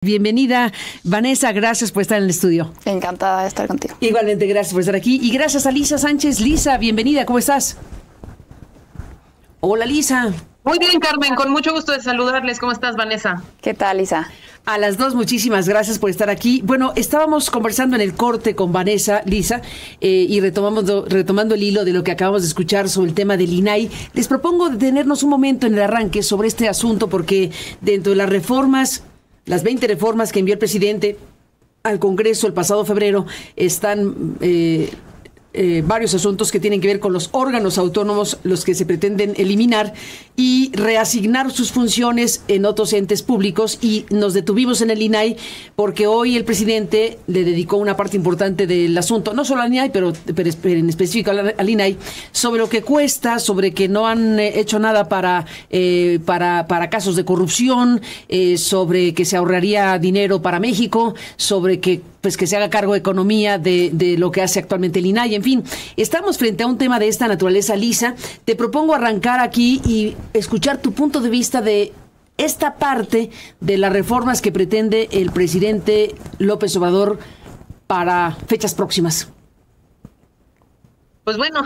Bienvenida, Vanessa, gracias por estar en el estudio. Encantada de estar contigo. Igualmente, gracias por estar aquí. Y gracias a Lisa Sánchez. Lisa, bienvenida, ¿cómo estás? Hola, Lisa. Muy bien, Carmen, con mucho gusto de saludarles. ¿Cómo estás, Vanessa? ¿Qué tal, Lisa? A las dos, muchísimas gracias por estar aquí. Bueno, estábamos conversando en el corte con Vanessa, Lisa, y retomando el hilo de lo que acabamos de escuchar sobre el tema del INAI. Les propongo detenernos un momento en el arranque sobre este asunto, porque dentro de las reformas, las 20 reformas que envió el presidente al Congreso el pasado febrero, están varios asuntos que tienen que ver con los órganos autónomos, los que se pretenden eliminar y reasignar sus funciones en otros entes públicos. Y nos detuvimos en el INAI porque hoy el presidente le dedicó una parte importante del asunto, no solo al INAI, pero en específico al INAI, sobre lo que cuesta, sobre que no han hecho nada para casos de corrupción, sobre que se ahorraría dinero para México, sobre que se haga cargo de economía de lo que hace actualmente el INAI. En fin, estamos frente a un tema de esta naturaleza, Lisa. Te propongo arrancar aquí y escuchar tu punto de vista de esta parte de las reformas que pretende el presidente López Obrador para fechas próximas. Pues bueno,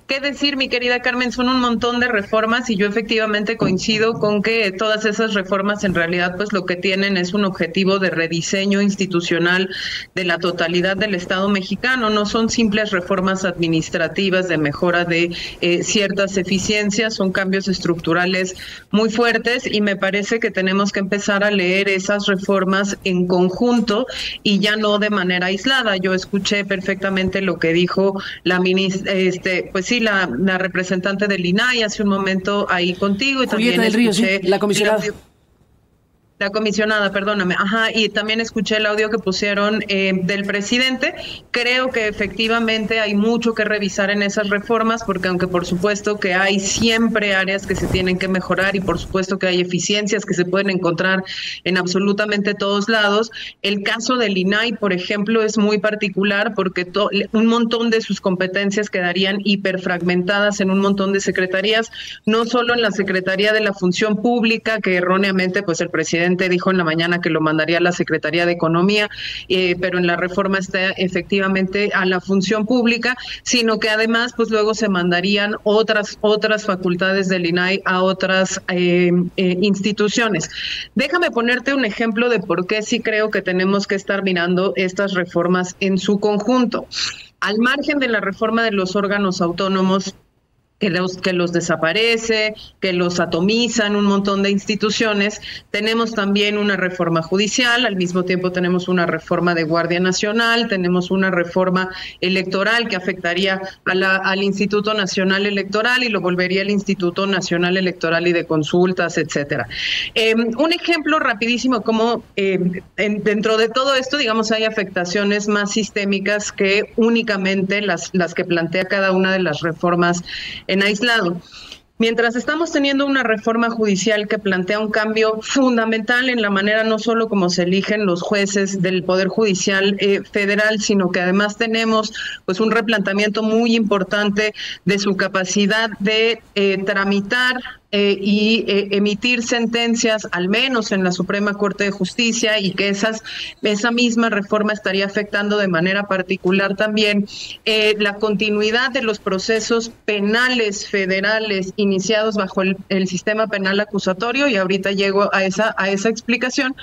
qué decir, mi querida Carmen, son un montón de reformas y yo efectivamente coincido con que todas esas reformas en realidad pues lo que tienen es un objetivo de rediseño institucional de la totalidad del Estado mexicano. No son simples reformas administrativas de mejora de ciertas eficiencias, son cambios estructurales muy fuertes y me parece que tenemos que empezar a leer esas reformas en conjunto y ya no de manera aislada. Yo escuché perfectamente lo que dijo la ministra, la representante del INAI hace un momento ahí contigo y Julieta también del Río, escuché sí, la comisionada. La comisionada, perdóname. Y también escuché el audio que pusieron del presidente. Creo que efectivamente hay mucho que revisar en esas reformas, porque aunque por supuesto que hay siempre áreas que se tienen que mejorar y por supuesto que hay eficiencias que se pueden encontrar en absolutamente todos lados, el caso del INAI, por ejemplo, es muy particular porque un montón de sus competencias quedarían hiperfragmentadas en un montón de secretarías, no solo en la Secretaría de la Función Pública, que erróneamente pues el presidente dijo en la mañana que lo mandaría a la Secretaría de Economía, pero en la reforma está efectivamente a la Función Pública, sino que además pues luego se mandarían otras facultades del INAI a otras instituciones. Déjame ponerte un ejemplo de por qué sí creo que tenemos que estar mirando estas reformas en su conjunto. Al margen de la reforma de los órganos autónomos, que los desaparece, que los atomizan un montón de instituciones, tenemos también una reforma judicial, al mismo tiempo tenemos una reforma de Guardia Nacional, tenemos una reforma electoral que afectaría al Instituto Nacional Electoral y lo volvería el Instituto Nacional Electoral y de Consultas, etcétera. Un ejemplo rapidísimo como dentro de todo esto, digamos, hay afectaciones más sistémicas que únicamente las que plantea cada una de las reformas en aislado. Mientras estamos teniendo una reforma judicial que plantea un cambio fundamental en la manera no solo como se eligen los jueces del Poder Judicial federal, sino que además tenemos pues un replanteamiento muy importante de su capacidad de tramitar y emitir sentencias, al menos en la Suprema Corte de Justicia, y que esa misma reforma estaría afectando de manera particular también la continuidad de los procesos penales federales iniciados bajo el sistema penal acusatorio, y ahorita llego a esa explicación.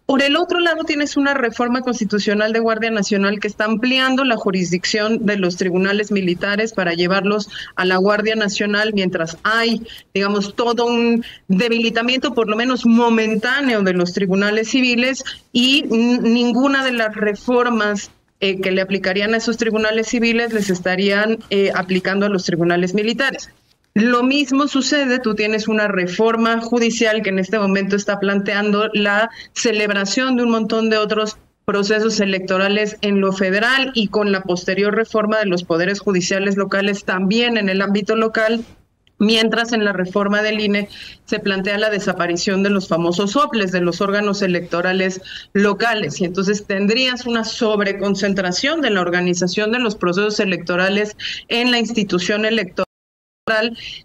Por el otro lado, tienes una reforma constitucional de Guardia Nacional que está ampliando la jurisdicción de los tribunales militares para llevarlos a la Guardia Nacional, mientras hay, digamos, todo un debilitamiento, por lo menos momentáneo, de los tribunales civiles, y ninguna de las reformas que le aplicarían a esos tribunales civiles les estarían aplicando a los tribunales militares. Lo mismo sucede, tú tienes una reforma judicial que en este momento está planteando la celebración de un montón de otros procesos electorales en lo federal y con la posterior reforma de los poderes judiciales locales también en el ámbito local, mientras en la reforma del INE se plantea la desaparición de los famosos soples, de los órganos electorales locales, y entonces tendrías una sobreconcentración de la organización de los procesos electorales en la institución electoral.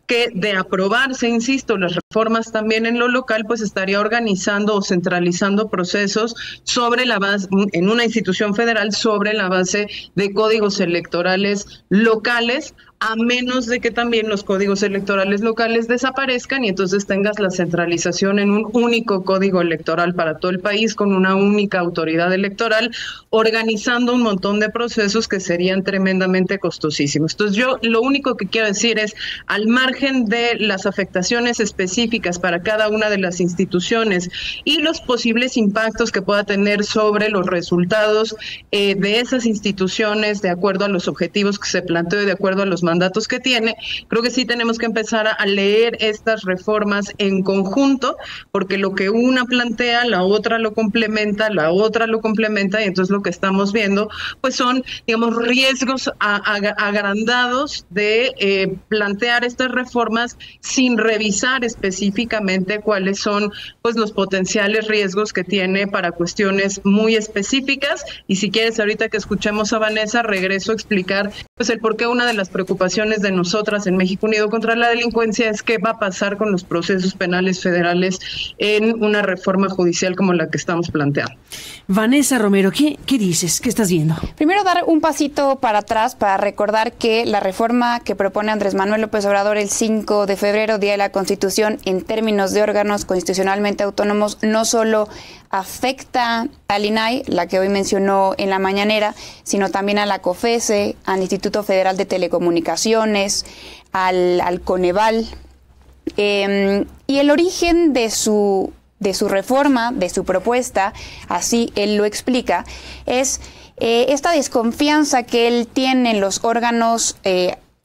que de aprobarse, insisto, las reformas también en lo local, pues estaría organizando o centralizando procesos sobre la base, en una institución federal, sobre la base de códigos electorales locales, a menos de que también los códigos electorales locales desaparezcan y entonces tengas la centralización en un único código electoral para todo el país, con una única autoridad electoral, organizando un montón de procesos que serían tremendamente costosísimos. Entonces yo lo único que quiero decir es, al margen de las afectaciones específicas para cada una de las instituciones y los posibles impactos que pueda tener sobre los resultados de esas instituciones, de acuerdo a los objetivos que se planteó y de acuerdo a los mandatos que tiene, creo que sí tenemos que empezar a leer estas reformas en conjunto, porque lo que una plantea, la otra lo complementa, y entonces lo que estamos viendo pues son, digamos, riesgos agrandados de plantear estas reformas sin revisar específicamente cuáles son pues los potenciales riesgos que tiene para cuestiones muy específicas. Y si quieres, ahorita que escuchemos a Vanessa, regreso a explicar pues el por qué una de las preocupaciones de nosotras en México Unido contra la Delincuencia es qué va a pasar con los procesos penales federales en una reforma judicial como la que estamos planteando. Vanessa Romero, ¿qué dices? ¿Qué estás viendo? Primero, dar un pasito para atrás para recordar que la reforma que propone Andrés Manuel López Obrador el 5 de febrero, Día de la Constitución, en términos de órganos constitucionalmente autónomos, no solo afecta al INAI, la que hoy mencionó en la mañanera, sino también a la COFESE, al Instituto Federal de Telecomunicaciones, al Coneval. Y el origen de su reforma, de su propuesta, así él lo explica, es esta desconfianza que él tiene en los órganos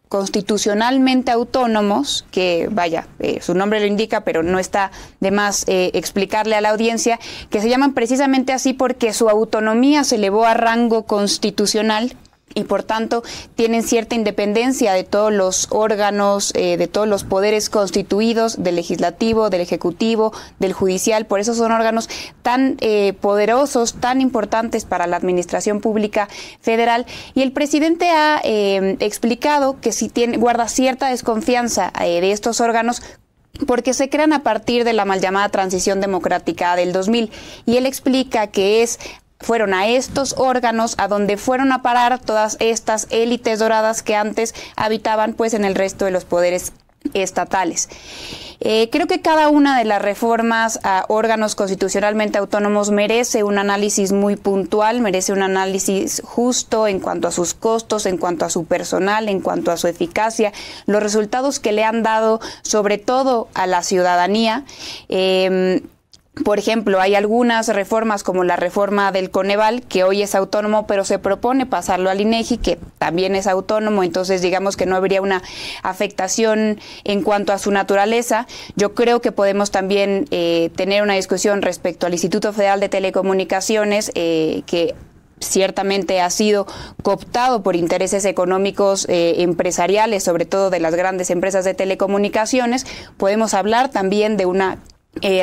constitucionalmente autónomos, que vaya, su nombre lo indica, pero no está de más explicarle a la audiencia, que se llaman precisamente así porque su autonomía se elevó a rango constitucional y por tanto tienen cierta independencia de todos los órganos, de todos los poderes constituidos, del legislativo, del ejecutivo, del judicial. Por eso son órganos tan poderosos, tan importantes para la administración pública federal. Y el presidente ha explicado que si guarda cierta desconfianza de estos órganos, porque se crean a partir de la mal llamada transición democrática del 2000. Y él explica que fueron a estos órganos a donde fueron a parar todas estas élites doradas que antes habitaban pues en el resto de los poderes estatales. Creo que cada una de las reformas a órganos constitucionalmente autónomos merece un análisis muy puntual, merece un análisis justo en cuanto a sus costos, en cuanto a su personal, en cuanto a su eficacia, los resultados que le han dado sobre todo a la ciudadanía. Por ejemplo, hay algunas reformas como la reforma del Coneval, que hoy es autónomo, pero se propone pasarlo al INEGI, que también es autónomo, entonces digamos que no habría una afectación en cuanto a su naturaleza. Yo creo que podemos también tener una discusión respecto al Instituto Federal de Telecomunicaciones, que ciertamente ha sido cooptado por intereses económicos empresariales, sobre todo de las grandes empresas de telecomunicaciones. Podemos hablar también de una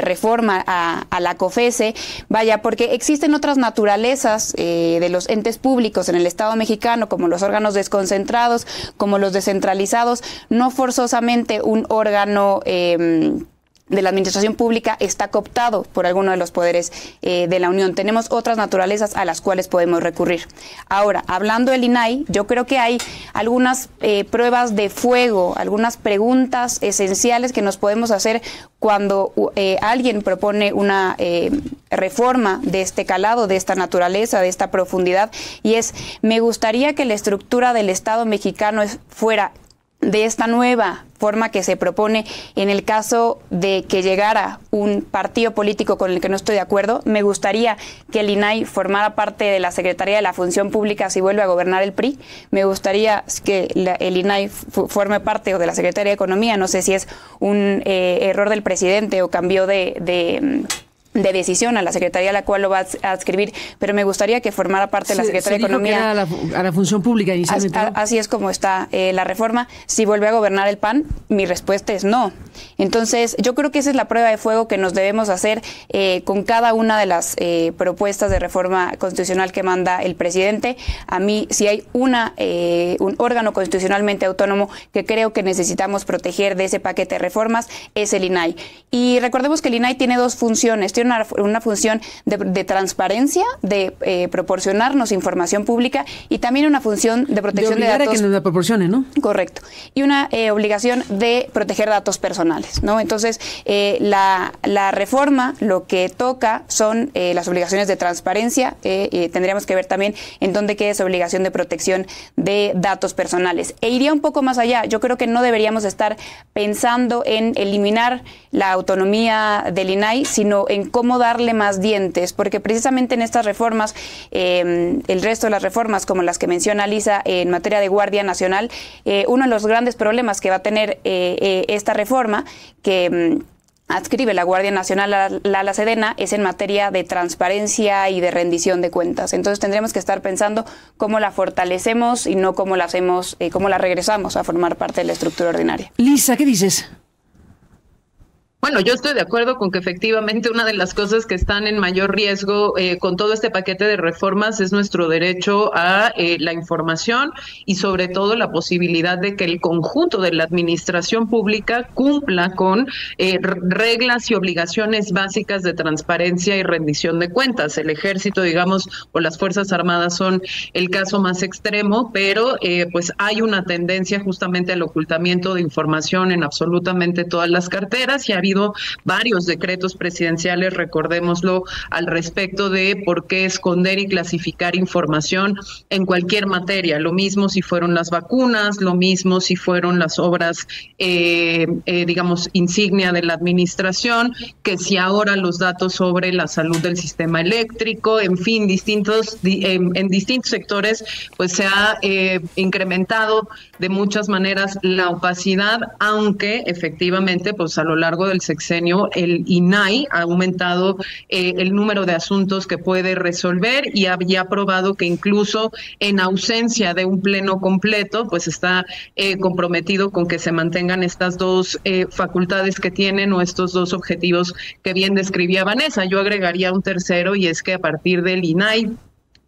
reforma a la COFESE, vaya, porque existen otras naturalezas de los entes públicos en el Estado mexicano, como los órganos desconcentrados, como los descentralizados, no forzosamente un órgano de la administración pública está cooptado por alguno de los poderes de la Unión. Tenemos otras naturalezas a las cuales podemos recurrir. Ahora, hablando del INAI, yo creo que hay algunas pruebas de fuego, algunas preguntas esenciales que nos podemos hacer cuando alguien propone una reforma de este calado, de esta naturaleza, de esta profundidad, y me gustaría que la estructura del Estado mexicano fuera de esta nueva forma que se propone en el caso de que llegara un partido político con el que no estoy de acuerdo. Me gustaría que el INAI formara parte de la Secretaría de la Función Pública si vuelve a gobernar el PRI. Me gustaría que el INAI forme parte de la Secretaría de Economía. No sé si es un error del presidente o cambio de de decisión a la Secretaría a la cual lo va a adscribir, pero me gustaría que formara parte de la Secretaría de Economía. Que era a la función pública inicialmente. Así es como está la reforma. Si vuelve a gobernar el PAN, mi respuesta es no. Entonces, yo creo que esa es la prueba de fuego que nos debemos hacer con cada una de las propuestas de reforma constitucional que manda el presidente. A mí, si hay un órgano constitucionalmente autónomo que creo que necesitamos proteger de ese paquete de reformas, es el INAI. Y recordemos que el INAI tiene dos funciones. Tiene una función de transparencia, de proporcionarnos información pública, y también una función de protección de datos. A que nos la proporcione, ¿no? Correcto. Y una obligación de proteger datos personales, ¿no? Entonces, la reforma lo que toca son las obligaciones de transparencia. Tendríamos que ver también en dónde queda esa obligación de protección de datos personales. E iría un poco más allá. Yo creo que no deberíamos estar pensando en eliminar la autonomía del INAI, sino en cómo darle más dientes, porque precisamente en estas reformas, el resto de las reformas, como las que menciona Lisa en materia de Guardia Nacional, uno de los grandes problemas que va a tener esta reforma, que adscribe la Guardia Nacional a la Sedena, es en materia de transparencia y de rendición de cuentas. Entonces tendremos que estar pensando cómo la fortalecemos y no cómo la hacemos, cómo la regresamos a formar parte de la estructura ordinaria. Lisa, ¿qué dices? Bueno, yo estoy de acuerdo con que efectivamente una de las cosas que están en mayor riesgo con todo este paquete de reformas es nuestro derecho a la información y sobre todo la posibilidad de que el conjunto de la administración pública cumpla con reglas y obligaciones básicas de transparencia y rendición de cuentas. El ejército, digamos, o las Fuerzas Armadas son el caso más extremo, pero pues hay una tendencia justamente al ocultamiento de información en absolutamente todas las carteras, y ha habido varios decretos presidenciales, recordémoslo, al respecto de por qué esconder y clasificar información en cualquier materia. Lo mismo si fueron las vacunas, lo mismo si fueron las obras, digamos, insignia de la administración, que si ahora los datos sobre la salud del sistema eléctrico, en fin, en distintos sectores, pues se ha incrementado de muchas maneras la opacidad, aunque efectivamente, pues a lo largo del sexenio, el INAI ha aumentado el número de asuntos que puede resolver y había probado que incluso en ausencia de un pleno completo, pues está comprometido con que se mantengan estas dos facultades que tienen, o estos dos objetivos que bien describía Vanessa. Yo agregaría un tercero, y es que a partir del INAI,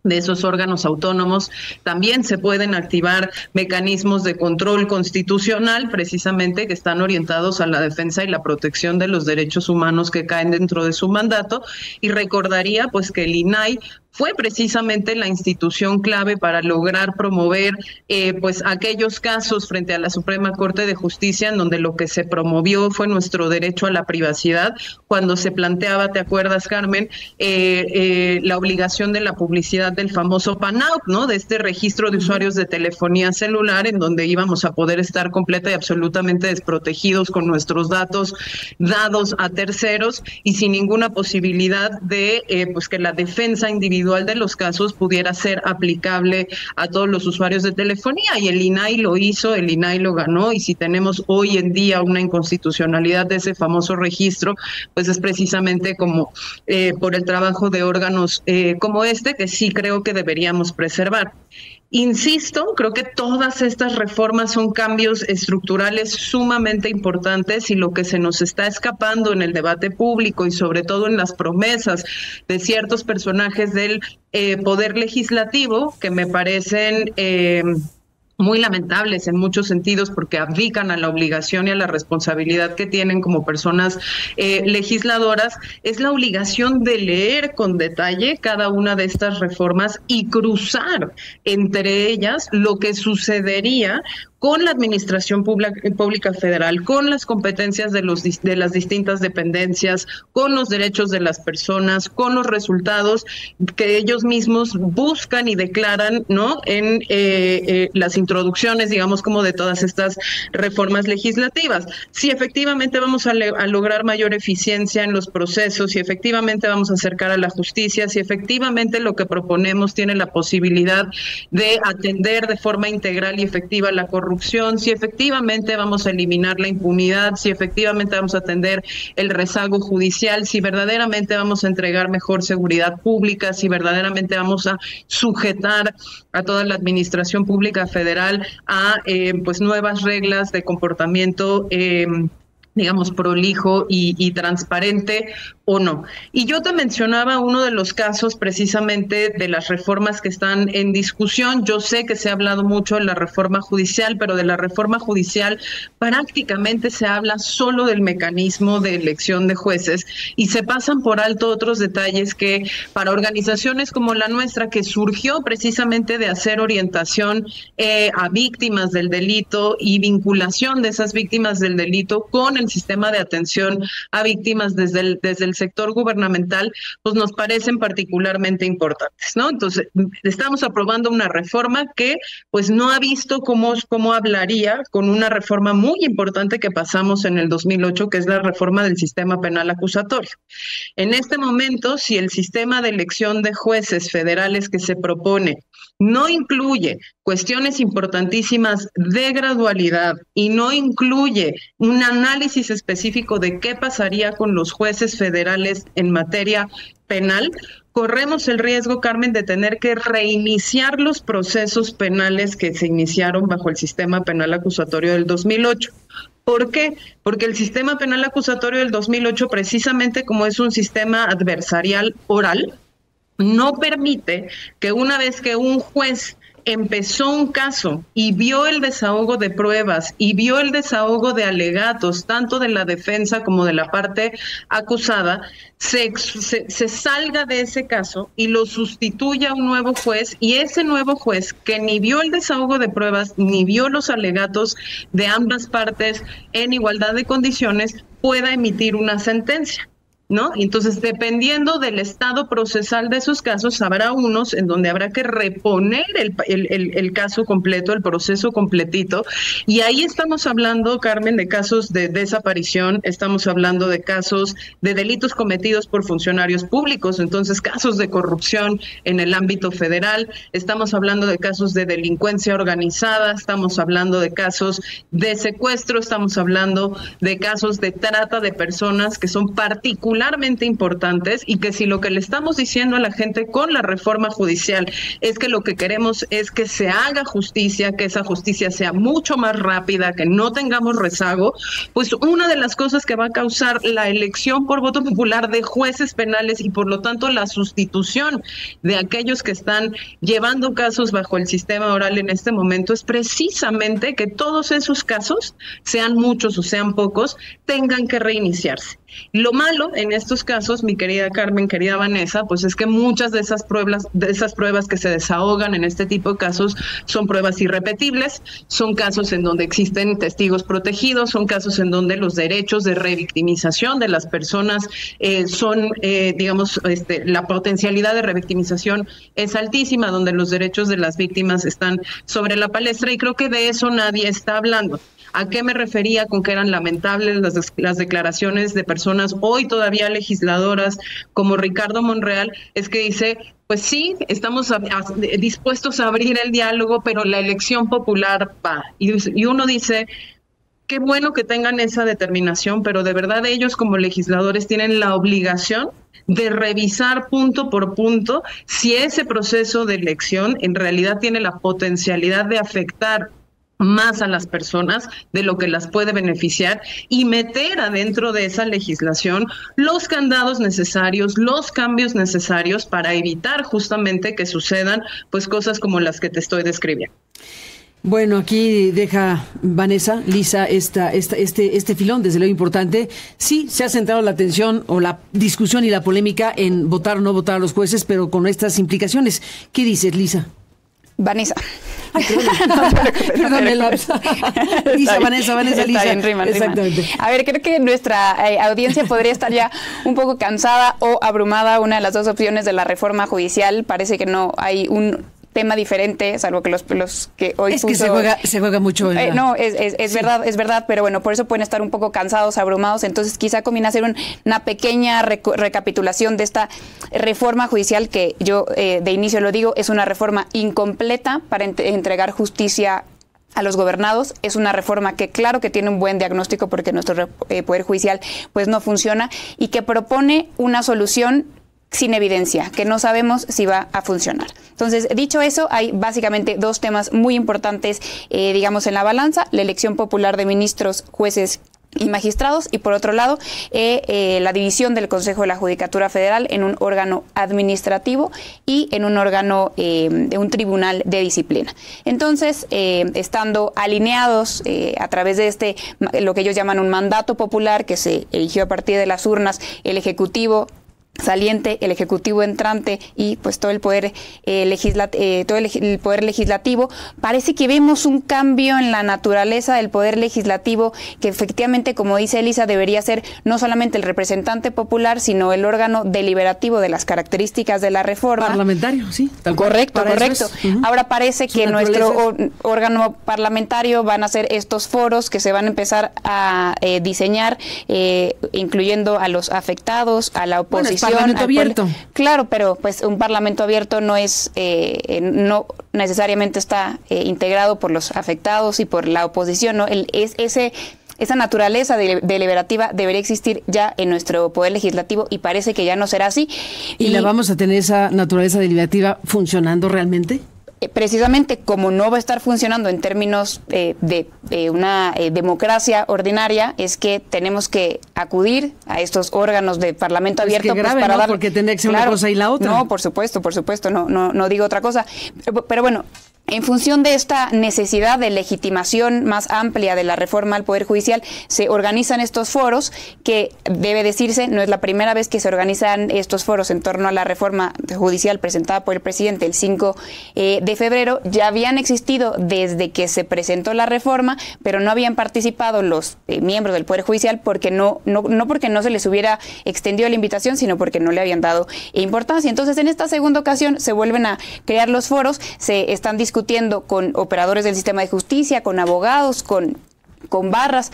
de esos órganos autónomos, también se pueden activar mecanismos de control constitucional, precisamente que están orientados a la defensa y la protección de los derechos humanos que caen dentro de su mandato. Y recordaría pues que el INAI fue precisamente la institución clave para lograr promover pues aquellos casos frente a la Suprema Corte de Justicia en donde lo que se promovió fue nuestro derecho a la privacidad, cuando se planteaba, ¿te acuerdas, Carmen?, la obligación de la publicidad del famoso PANAUT, ¿no?, de este registro de usuarios de telefonía celular, en donde íbamos a poder estar completa y absolutamente desprotegidos con nuestros datos dados a terceros y sin ninguna posibilidad de pues que la defensa individual de los casos pudiera ser aplicable a todos los usuarios de telefonía. Y el INAI lo hizo, el INAI lo ganó, y si tenemos hoy en día una inconstitucionalidad de ese famoso registro, pues es precisamente como por el trabajo de órganos como este, que sí creo que deberíamos preservar. Insisto, creo que todas estas reformas son cambios estructurales sumamente importantes, y lo que se nos está escapando en el debate público y sobre todo en las promesas de ciertos personajes del Poder Legislativo, que me parecen muy lamentables en muchos sentidos, porque abdican a la obligación y a la responsabilidad que tienen como personas legisladoras, es la obligación de leer con detalle cada una de estas reformas y cruzar entre ellas lo que sucedería con la administración pública federal, con las competencias de las distintas dependencias, con los derechos de las personas, con los resultados que ellos mismos buscan y declaran, ¿no?, en las introducciones introducciones, digamos, como de todas estas reformas legislativas. Si efectivamente vamos a lograr mayor eficiencia en los procesos, si efectivamente vamos a acercar a la justicia, si efectivamente lo que proponemos tiene la posibilidad de atender de forma integral y efectiva la corrupción, si efectivamente vamos a eliminar la impunidad, si efectivamente vamos a atender el rezago judicial, si verdaderamente vamos a entregar mejor seguridad pública, si verdaderamente vamos a sujetar a toda la administración pública federal a pues nuevas reglas de comportamiento digamos, prolijo y transparente o no. Y yo te mencionaba uno de los casos precisamente de las reformas que están en discusión. Yo sé que se ha hablado mucho de la reforma judicial, pero de la reforma judicial prácticamente se habla solo del mecanismo de elección de jueces y se pasan por alto otros detalles que para organizaciones como la nuestra, que surgió precisamente de hacer orientación a víctimas del delito y vinculación de esas víctimas del delito con el sistema de atención a víctimas desde el sector gubernamental, pues nos parecen particularmente importantes, ¿no? Entonces, estamos aprobando una reforma que pues no ha visto cómo hablaría con una reforma muy importante que pasamos en el 2008, que es la reforma del sistema penal acusatorio. En este momento, si el sistema de elección de jueces federales que se propone no incluye cuestiones importantísimas de gradualidad y no incluye un análisis específico de qué pasaría con los jueces federales en materia penal, corremos el riesgo, Carmen, de tener que reiniciar los procesos penales que se iniciaron bajo el sistema penal acusatorio del 2008. ¿Por qué? Porque el sistema penal acusatorio del 2008, precisamente como es un sistema adversarial oral, no permite que una vez que un juez empezó un caso y vio el desahogo de pruebas y vio el desahogo de alegatos, tanto de la defensa como de la parte acusada, se salga de ese caso y lo sustituya un nuevo juez, y ese nuevo juez, que ni vio el desahogo de pruebas ni vio los alegatos de ambas partes en igualdad de condiciones, pueda emitir una sentencia, ¿no? Entonces, dependiendo del estado procesal de esos casos, habrá unos en donde habrá que reponer el caso completo, el proceso completito, y ahí estamos hablando, Carmen, de casos de desaparición, estamos hablando de casos de delitos cometidos por funcionarios públicos, entonces casos de corrupción en el ámbito federal, estamos hablando de casos de delincuencia organizada, estamos hablando de casos de secuestro, estamos hablando de casos de trata de personas que son particularmente importantes, y que si lo que le estamos diciendo a la gente con la reforma judicial es que lo que queremos es que se haga justicia, que esa justicia sea mucho más rápida, que no tengamos rezago, pues una de las cosas que va a causar la elección por voto popular de jueces penales y por lo tanto la sustitución de aquellos que están llevando casos bajo el sistema oral en este momento es precisamente que todos esos casos, sean muchos o sean pocos, tengan que reiniciarse. Lo malo en estos casos, mi querida Carmen, querida Vanessa, pues es que muchas de esas pruebas que se desahogan en este tipo de casos son pruebas irrepetibles, son casos en donde existen testigos protegidos, son casos en donde los derechos de revictimización de las personas son, digamos, la potencialidad de revictimización es altísima, donde los derechos de las víctimas están sobre la palestra, y creo que de eso nadie está hablando. ¿A qué me refería con que eran lamentables las declaraciones de personas hoy todavía legisladoras como Ricardo Monreal? Es que dice, pues sí, estamos dispuestos a abrir el diálogo, pero la elección popular va. Y uno dice, qué bueno que tengan esa determinación, pero de verdad ellos como legisladores tienen la obligación de revisar punto por punto si ese proceso de elección en realidad tiene la potencialidad de afectar más a las personas de lo que las puede beneficiar, y meter adentro de esa legislación los candados necesarios, los cambios necesarios para evitar justamente que sucedan pues cosas como las que te estoy describiendo. Bueno, aquí deja Vanessa, Lisa, este filón, desde lo importante. Sí, se ha centrado la atención o la discusión y la polémica en votar o no votar a los jueces, pero con estas implicaciones. ¿Qué dices, Lisa? Vanessa. Ay, perdón, Lisa, Vanessa, Está Lisa. Bien, rima. Exactamente. A ver, creo que nuestra audiencia podría estar ya un poco cansada o abrumada. Una de las dos opciones de la reforma judicial, parece que no hay un tema diferente, salvo que los que hoy es que se juega mucho. No, es verdad, pero bueno, por eso pueden estar un poco cansados, abrumados, entonces quizá conviene hacer una pequeña recapitulación de esta reforma judicial que yo de inicio lo digo, es una reforma incompleta para entregar justicia a los gobernados. Es una reforma que claro que tiene un buen diagnóstico porque nuestro Poder Judicial pues no funciona y que propone una solución sin evidencia, que no sabemos si va a funcionar. Entonces, dicho eso, hay básicamente dos temas muy importantes, digamos, en la balanza: la elección popular de ministros, jueces y magistrados, y por otro lado, la división del Consejo de la Judicatura Federal en un órgano administrativo y en un órgano de un tribunal de disciplina. Entonces, estando alineados a través de lo que ellos llaman un mandato popular que se eligió a partir de las urnas, el Ejecutivo saliente, el Ejecutivo entrante y pues todo el poder el poder legislativo, parece que vemos un cambio en la naturaleza del poder legislativo, que efectivamente, como dice Elisa, debería ser no solamente el representante popular, sino el órgano deliberativo de las características de la reforma. Parlamentario, sí. Correcto. Ahora parece que nuestro órgano parlamentario van a ser estos foros que se van a empezar a diseñar, incluyendo a los afectados, a la oposición. Parlamento abierto. Claro, pero pues un parlamento abierto no no necesariamente está integrado por los afectados y por la oposición, ¿no? Esa naturaleza deliberativa debería existir ya en nuestro Poder Legislativo y parece que ya no será así. ¿Y la vamos a tener esa naturaleza deliberativa funcionando realmente? Precisamente como no va a estar funcionando en términos de una democracia ordinaria, es que tenemos que acudir a estos órganos de parlamento abierto. Qué grave, para porque tendría que ser una cosa y la otra. No, por supuesto, no digo otra cosa. Pero bueno, en función de esta necesidad de legitimación más amplia de la reforma al Poder Judicial, se organizan estos foros que, debe decirse, no es la primera vez que se organizan estos foros en torno a la reforma judicial presentada por el presidente el 5 de febrero. Ya habían existido desde que se presentó la reforma, pero no habían participado los miembros del Poder Judicial porque no porque no se les hubiera extendido la invitación, sino porque no le habían dado importancia. Entonces, en esta segunda ocasión se vuelven a crear los foros, se están discutiendo con operadores del sistema de justicia, con abogados, con barras,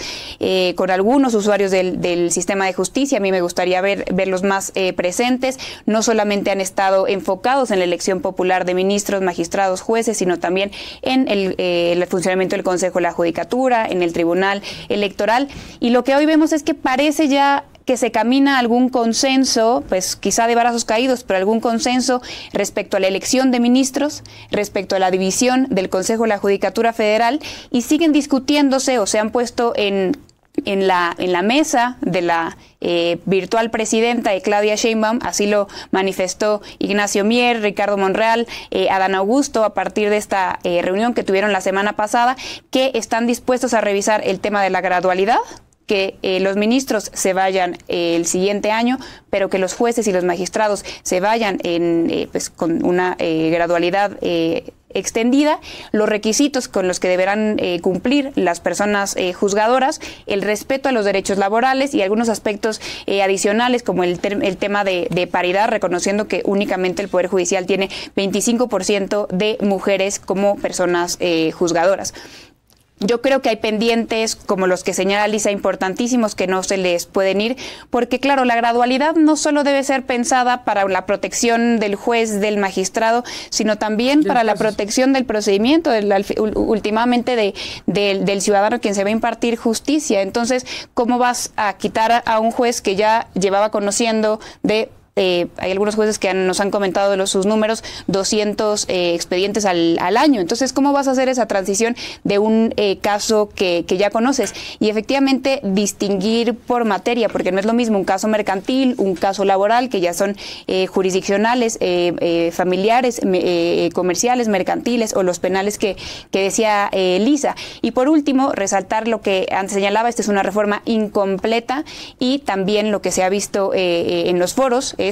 con algunos usuarios del sistema de justicia. A mí me gustaría verlos más presentes. No solamente han estado enfocados en la elección popular de ministros, magistrados, jueces, sino también en el funcionamiento del Consejo de la Judicatura, en el Tribunal Electoral. Y lo que hoy vemos es que parece ya que se camina a algún consenso, pues quizá de brazos caídos, pero algún consenso respecto a la elección de ministros, respecto a la división del Consejo de la Judicatura Federal, y siguen discutiéndose o se han puesto en la mesa de la virtual presidenta de Claudia Sheinbaum, así lo manifestó Ignacio Mier, Ricardo Monreal, Adán Augusto, a partir de esta reunión que tuvieron la semana pasada, que están dispuestos a revisar el tema de la gradualidad, que los ministros se vayan el siguiente año, pero que los jueces y los magistrados se vayan pues con una gradualidad extendida, los requisitos con los que deberán cumplir las personas juzgadoras, el respeto a los derechos laborales y algunos aspectos adicionales como el tema de paridad, reconociendo que únicamente el Poder Judicial tiene 25% de mujeres como personas juzgadoras. Yo creo que hay pendientes, como los que señala Lisa, importantísimos que no se les pueden ir, porque claro, la gradualidad no solo debe ser pensada para la protección del juez, del magistrado, sino también para la protección del procedimiento, últimamente del ciudadano a quien se va a impartir justicia. Entonces, ¿cómo vas a quitar a un juez que ya llevaba conociendo hay algunos jueces que nos han comentado sus números, 200 expedientes al año? Entonces, ¿cómo vas a hacer esa transición de un caso que ya conoces? Y efectivamente distinguir por materia, porque no es lo mismo un caso mercantil, un caso laboral, que ya son jurisdiccionales, familiares, comerciales, mercantiles, o los penales que decía Lisa. Y por último, resaltar lo que antes señalaba, esta es una reforma incompleta, y también lo que se ha visto en los foros es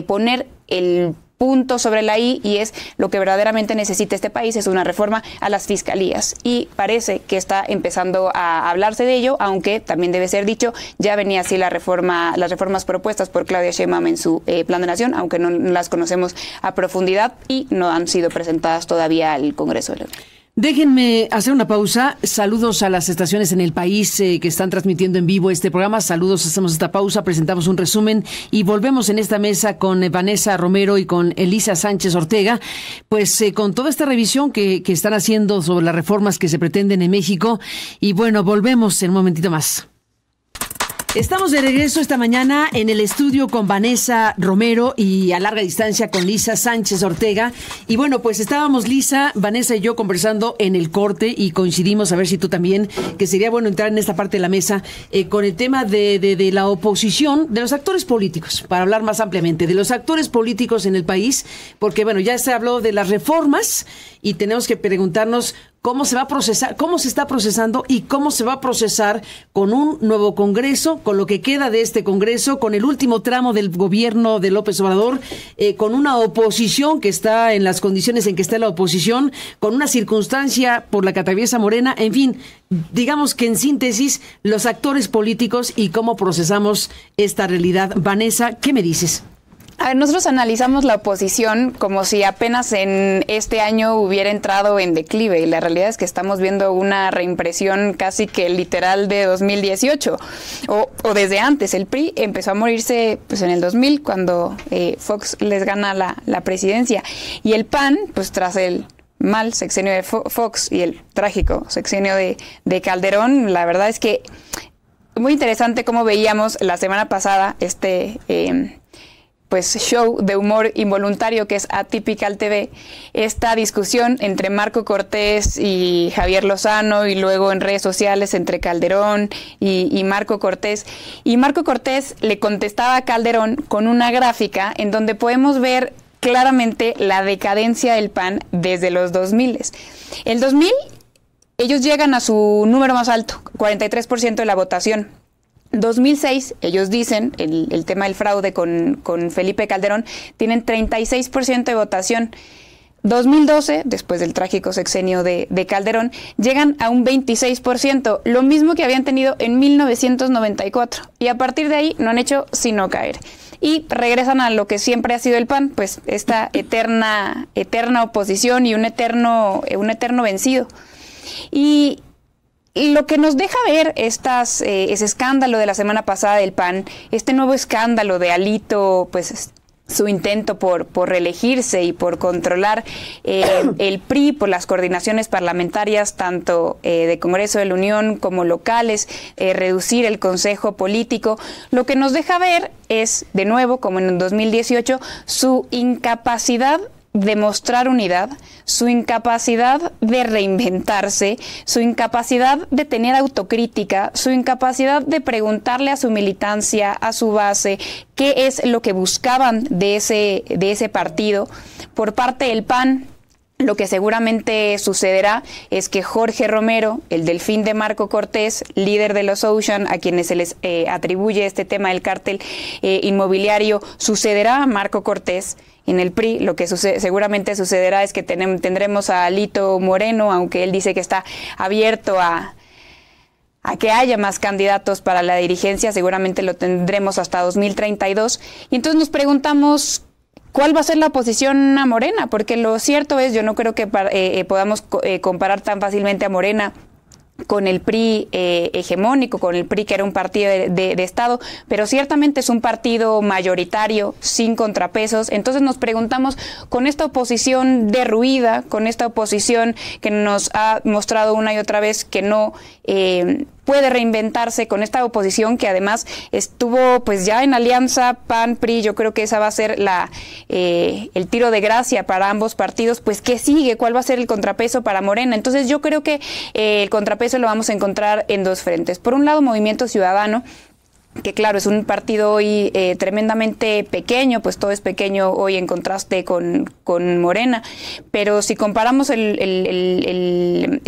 poner el punto sobre la I, y es lo que verdaderamente necesita este país, es una reforma a las fiscalías. Y parece que está empezando a hablarse de ello, aunque también debe ser dicho, ya venía así las reformas propuestas por Claudia Sheinbaum en su Plan de Nación, aunque no las conocemos a profundidad y no han sido presentadas todavía al Congreso de la Unión. Déjenme hacer una pausa. Saludos a las estaciones en el país que están transmitiendo en vivo este programa. Saludos, hacemos esta pausa, presentamos un resumen y volvemos en esta mesa con Vanessa Romero y con Elisa Sánchez Ortega, pues con toda esta revisión que están haciendo sobre las reformas que se pretenden en México. Y bueno, volvemos en un momentito más. Estamos de regreso esta mañana en el estudio con Vanessa Romero y a larga distancia con Lisa Sánchez Ortega. Y bueno, pues estábamos Lisa, Vanessa y yo conversando en el corte y coincidimos, a ver si tú también, que sería bueno entrar en esta parte de la mesa con el tema de la oposición, de los actores políticos, para hablar más ampliamente, de los actores políticos en el país, porque bueno, ya se habló de las reformas y tenemos que preguntarnos cómo se va a procesar, cómo se está procesando y cómo se va a procesar con un nuevo Congreso, con lo que queda de este Congreso, con el último tramo del gobierno de López Obrador, con una oposición que está en las condiciones en que está la oposición, con una circunstancia por la que atraviesa Morena, en fin, digamos que en síntesis, los actores políticos y cómo procesamos esta realidad. Vanessa, ¿qué me dices? A ver, nosotros analizamos la oposición como si apenas en este año hubiera entrado en declive, y la realidad es que estamos viendo una reimpresión casi que literal de 2018 o desde antes. El PRI empezó a morirse pues en el 2000 cuando Fox les gana la presidencia, y el PAN pues tras el mal sexenio de Fox y el trágico sexenio de Calderón, la verdad es que muy interesante cómo veíamos la semana pasada pues show de humor involuntario que es Atypical TV, esta discusión entre Marco Cortés y Javier Lozano, y luego en redes sociales entre Calderón y Marco Cortés. Y Marco Cortés le contestaba a Calderón con una gráfica en donde podemos ver claramente la decadencia del PAN desde los 2000. El 2000, ellos llegan a su número más alto, 43% de la votación. 2006, ellos dicen, el tema del fraude con Felipe Calderón, tienen 36% de votación. 2012, después del trágico sexenio de Calderón, llegan a un 26%, lo mismo que habían tenido en 1994. Y a partir de ahí no han hecho sino caer. Y regresan a lo que siempre ha sido el PAN, pues esta eterna oposición y un eterno vencido. Y lo que nos deja ver ese escándalo de la semana pasada del PAN, este nuevo escándalo de Alito, pues su intento por reelegirse y por controlar el PRI por las coordinaciones parlamentarias, tanto de Congreso de la Unión como locales, reducir el Consejo Político, lo que nos deja ver es, de nuevo, como en 2018, su incapacidad de mostrar unidad, su incapacidad de reinventarse, su incapacidad de tener autocrítica, su incapacidad de preguntarle a su militancia, a su base, qué es lo que buscaban de ese partido. Por parte del PAN, lo que seguramente sucederá es que Jorge Romero, el delfín de Marco Cortés, líder de los Ocean, a quienes se les atribuye este tema del cártel inmobiliario, sucederá a Marco Cortés. En el PRI lo que seguramente sucederá es que tendremos a Alito Moreno, aunque él dice que está abierto a que haya más candidatos para la dirigencia, seguramente lo tendremos hasta 2032. Y entonces nos preguntamos, ¿cuál va a ser la oposición a Morena? Porque lo cierto es, yo no creo que podamos comparar tan fácilmente a Morena con el PRI hegemónico, con el PRI que era un partido de Estado, pero ciertamente es un partido mayoritario, sin contrapesos. Entonces nos preguntamos, con esta oposición derruida, con esta oposición que nos ha mostrado una y otra vez que no puede reinventarse, con esta oposición que además estuvo pues ya en alianza PAN-PRI, yo creo que esa va a ser el tiro de gracia para ambos partidos, pues ¿qué sigue? ¿Cuál va a ser el contrapeso para Morena? Entonces yo creo que el contrapeso lo vamos a encontrar en dos frentes. Por un lado, Movimiento Ciudadano, que claro, es un partido hoy tremendamente pequeño, pues todo es pequeño hoy en contraste con Morena, pero si comparamos el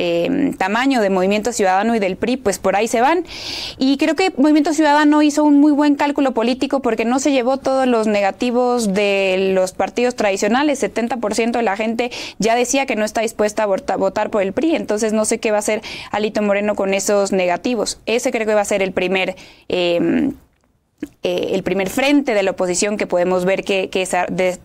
tamaño de Movimiento Ciudadano y del PRI, pues por ahí se van, y creo que Movimiento Ciudadano hizo un muy buen cálculo político porque no se llevó todos los negativos de los partidos tradicionales. 70% de la gente ya decía que no está dispuesta a votar por el PRI, entonces no sé qué va a hacer Alito Moreno con esos negativos. Ese creo que va a ser el primer frente de la oposición que podemos ver que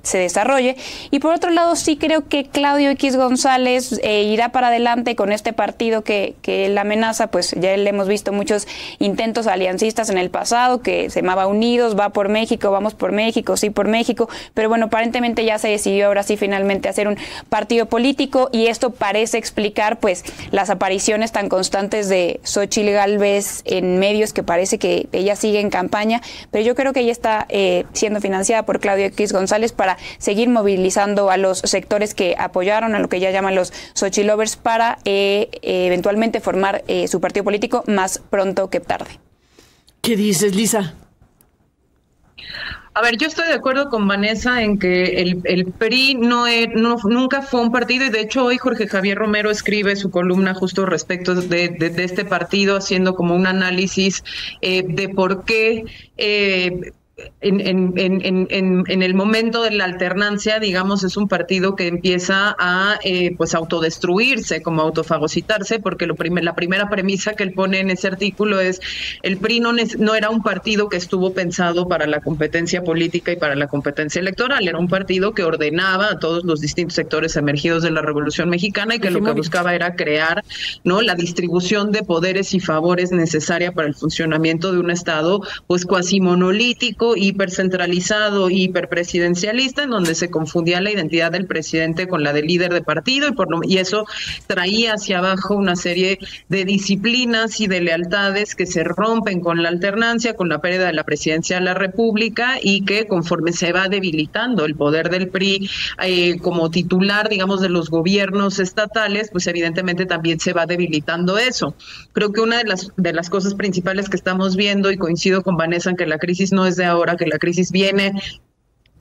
se desarrolle. Y por otro lado, sí creo que Claudio X González irá para adelante con este partido que la amenaza. Pues ya le hemos visto muchos intentos aliancistas en el pasado, que se llamaba Unidos, va por México, vamos por México, sí por México, pero bueno, aparentemente ya se decidió ahora sí finalmente hacer un partido político, y esto parece explicar pues las apariciones tan constantes de Xóchitl Gálvez en medios, que parece que ella sigue en campaña, pero yo creo que ella está siendo financiada por Claudio X González para seguir movilizando a los sectores que apoyaron a lo que ella llama los Xochitl Lovers para eventualmente formar su partido político más pronto que tarde. ¿Qué dices, Lisa? A ver, yo estoy de acuerdo con Vanessa en que el PRI nunca fue un partido, y de hecho hoy Jorge Javier Romero escribe su columna justo respecto de este partido, haciendo como un análisis de por qué en el momento de la alternancia, digamos, es un partido que empieza a pues autodestruirse, como autofagocitarse, porque la primera premisa que él pone en ese artículo es: el PRI no era un partido que estuvo pensado para la competencia política y para la competencia electoral, era un partido que ordenaba a todos los distintos sectores emergidos de la Revolución Mexicana, y que lo que buscaba era crear, ¿no?, la distribución de poderes y favores necesaria para el funcionamiento de un Estado pues cuasi monolítico, hipercentralizado, hiperpresidencialista, en donde se confundía la identidad del presidente con la del líder de partido, y eso traía hacia abajo una serie de disciplinas y de lealtades que se rompen con la alternancia, con la pérdida de la presidencia de la República, y que conforme se va debilitando el poder del PRI como titular, digamos, de los gobiernos estatales, pues evidentemente también se va debilitando eso. Creo que una de las cosas principales que estamos viendo, y coincido con Vanessa en que la crisis no es de ahora, que la crisis viene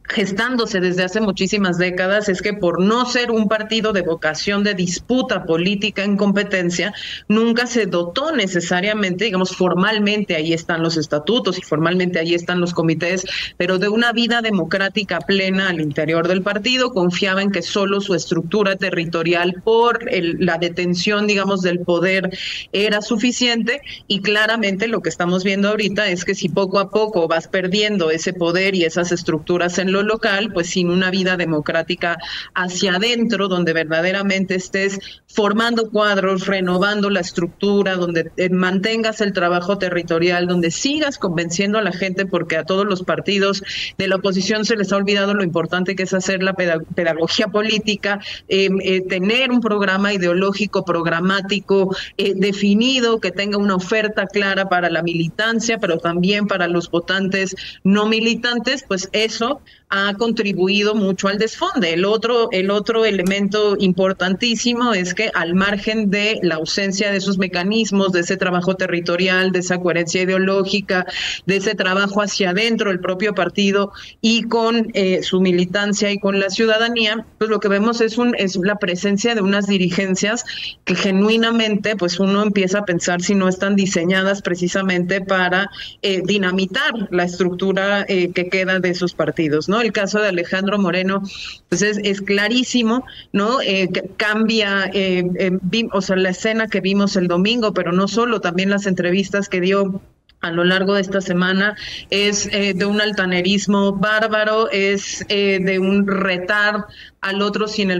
gestándose desde hace muchísimas décadas, es que por no ser un partido de vocación de disputa política en competencia, nunca se dotó necesariamente, digamos, formalmente ahí están los estatutos y formalmente ahí están los comités, pero de una vida democrática plena al interior del partido. Confiaba en que solo su estructura territorial por la detención, digamos, del poder era suficiente, y claramente lo que estamos viendo ahorita es que si poco a poco vas perdiendo ese poder y esas estructuras en lo local, pues sin una vida democrática hacia adentro, donde verdaderamente estés formando cuadros, renovando la estructura, donde mantengas el trabajo territorial, donde sigas convenciendo a la gente, porque a todos los partidos de la oposición se les ha olvidado lo importante que es hacer la pedagogía política, tener un programa ideológico, programático, definido, que tenga una oferta clara para la militancia, pero también para los votantes no militantes. Pues eso ha contribuido mucho al desfonde. El otro elemento importantísimo es que, al margen de la ausencia de esos mecanismos, de ese trabajo territorial, de esa coherencia ideológica, de ese trabajo hacia adentro del propio partido y con su militancia y con la ciudadanía, pues lo que vemos es la presencia de unas dirigencias que genuinamente, pues uno empieza a pensar si no están diseñadas precisamente para dinamitar la estructura que queda de esos partidos, ¿no? El caso de Alejandro Moreno, pues es clarísimo, ¿no? Cambia, o sea, la escena que vimos el domingo, pero no solo, también las entrevistas que dio a lo largo de esta semana, es de un altanerismo bárbaro, es de un retar al otro sin el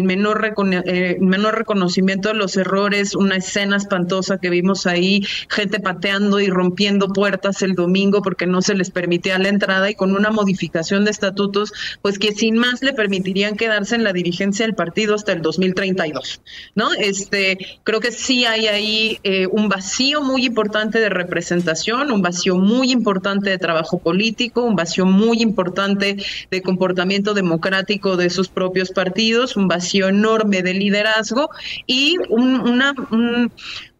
menor reconocimiento de los errores, una escena espantosa que vimos ahí, gente pateando y rompiendo puertas el domingo porque no se les permitía la entrada, y con una modificación de estatutos, pues que sin más le permitirían quedarse en la dirigencia del partido hasta el 2032, ¿no? Creo que sí hay ahí un vacío muy importante de representación, un vacío muy importante de trabajo político, un vacío muy importante de comportamiento democrático de sus propios partidos, un vacío enorme de liderazgo y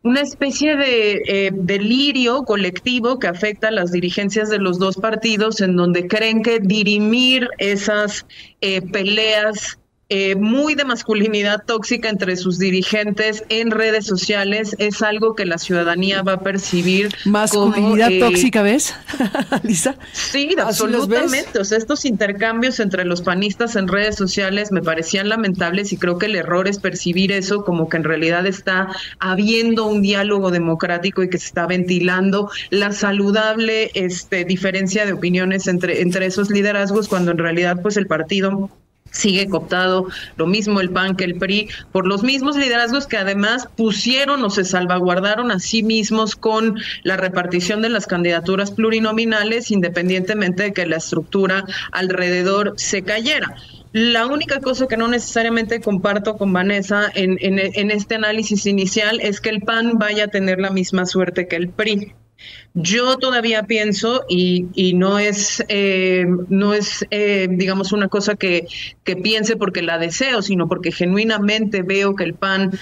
una especie de delirio colectivo que afecta a las dirigencias de los dos partidos, en donde creen que dirimir esas peleas muy de masculinidad tóxica entre sus dirigentes en redes sociales es algo que la ciudadanía va a percibir. ¿Masculinidad como, tóxica ves, Lisa? Sí, absolutamente. O sea, estos intercambios entre los panistas en redes sociales me parecían lamentables y creo que el error es percibir eso como que en realidad está habiendo un diálogo democrático y que se está ventilando la saludable diferencia de opiniones entre esos liderazgos, cuando en realidad pues el partido sigue cooptado, lo mismo el PAN que el PRI, por los mismos liderazgos que además pusieron o se salvaguardaron a sí mismos con la repartición de las candidaturas plurinominales, independientemente de que la estructura alrededor se cayera. La única cosa que no necesariamente comparto con Vanessa en este análisis inicial es que el PAN vaya a tener la misma suerte que el PRI. Yo todavía pienso, y no es digamos una cosa que piense porque la deseo, sino porque genuinamente veo que el PAN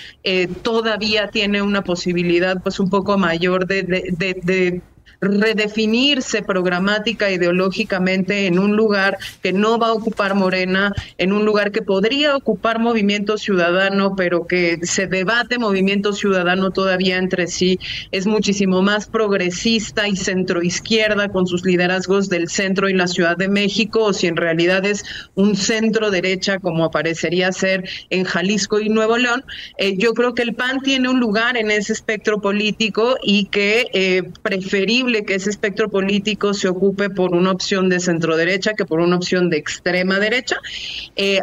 todavía tiene una posibilidad pues un poco mayor de redefinirse programática, ideológicamente en un lugar que no va a ocupar Morena, en un lugar que podría ocupar Movimiento Ciudadano, pero que se debate Movimiento Ciudadano todavía entre sí, es muchísimo más progresista y centroizquierda con sus liderazgos del centro y la Ciudad de México, o si en realidad es un centro derecha como parecería ser en Jalisco y Nuevo León. Yo creo que el PAN tiene un lugar en ese espectro político y que preferible que ese espectro político se ocupe por una opción de centro derecha que por una opción de extrema derecha.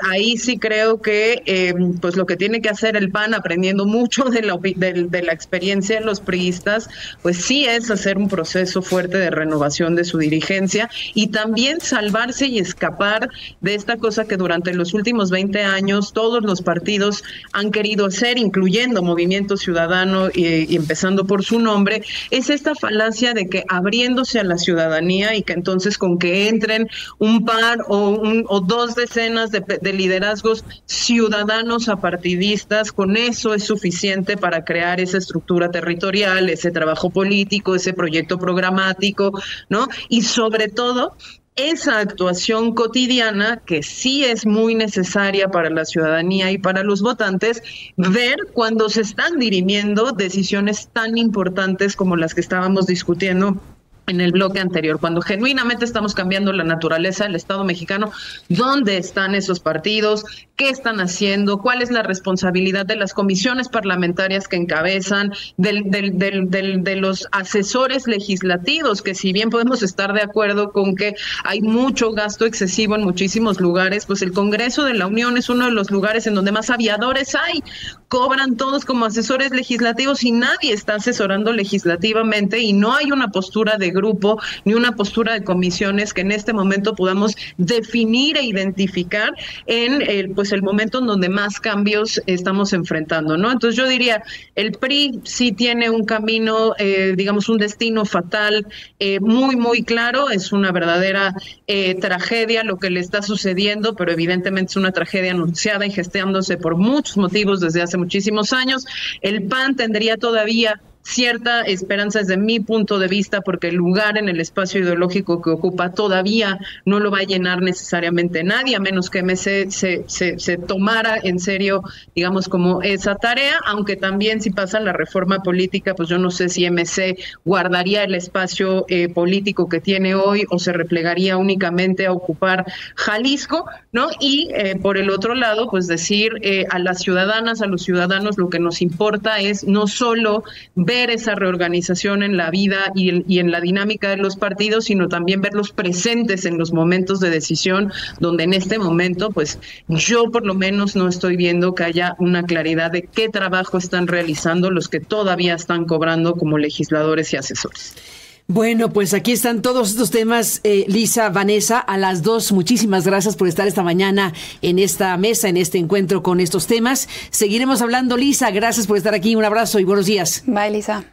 Ahí sí creo que pues lo que tiene que hacer el PAN, aprendiendo mucho de la experiencia de los priistas, pues sí es hacer un proceso fuerte de renovación de su dirigencia y también salvarse y escapar de esta cosa que durante los últimos 20 años todos los partidos han querido hacer, incluyendo Movimiento Ciudadano y empezando por su nombre, es esta falacia de que abriéndose a la ciudadanía y que entonces con que entren un par o dos decenas de liderazgos ciudadanos apartidistas, con eso es suficiente para crear esa estructura territorial, ese trabajo político, ese proyecto programático, ¿no? Y sobre todo esa actuación cotidiana que sí es muy necesaria para la ciudadanía y para los votantes, ver cuando se están dirimiendo decisiones tan importantes como las que estábamos discutiendo en el bloque anterior, cuando genuinamente estamos cambiando la naturaleza del Estado mexicano. ¿Dónde están esos partidos? ¿Qué están haciendo? ¿Cuál es la responsabilidad de las comisiones parlamentarias que encabezan, de los asesores legislativos, que si bien podemos estar de acuerdo con que hay mucho gasto excesivo en muchísimos lugares, pues el Congreso de la Unión es uno de los lugares en donde más aviadores hay, cobran todos como asesores legislativos y nadie está asesorando legislativamente y no hay una postura de grupo ni una postura de comisiones que en este momento podamos definir e identificar en el momento en donde más cambios estamos enfrentando, ¿no? Entonces yo diría, el PRI sí tiene un camino, digamos un destino fatal muy, muy claro, es una verdadera tragedia lo que le está sucediendo, pero evidentemente es una tragedia anunciada y gestándose por muchos motivos desde hace muchísimos años. El PAN tendría todavía cierta esperanza desde mi punto de vista, porque el lugar en el espacio ideológico que ocupa todavía no lo va a llenar necesariamente nadie, a menos que MC se tomara en serio, digamos, como esa tarea, aunque también si pasa la reforma política, pues yo no sé si MC guardaría el espacio político que tiene hoy o se replegaría únicamente a ocupar Jalisco, ¿no? Y por el otro lado, pues decir a las ciudadanas, a los ciudadanos, lo que nos importa es no solo ver esa reorganización en la vida y en la dinámica de los partidos, sino también verlos presentes en los momentos de decisión, donde en este momento, pues yo por lo menos no estoy viendo que haya una claridad de qué trabajo están realizando los que todavía están cobrando como legisladores y asesores. Bueno, pues aquí están todos estos temas, Lisa, Vanessa, a las dos. Muchísimas gracias por estar esta mañana en esta mesa, en este encuentro con estos temas. Seguiremos hablando, Lisa. Gracias por estar aquí. Un abrazo y buenos días. Bye, Lisa.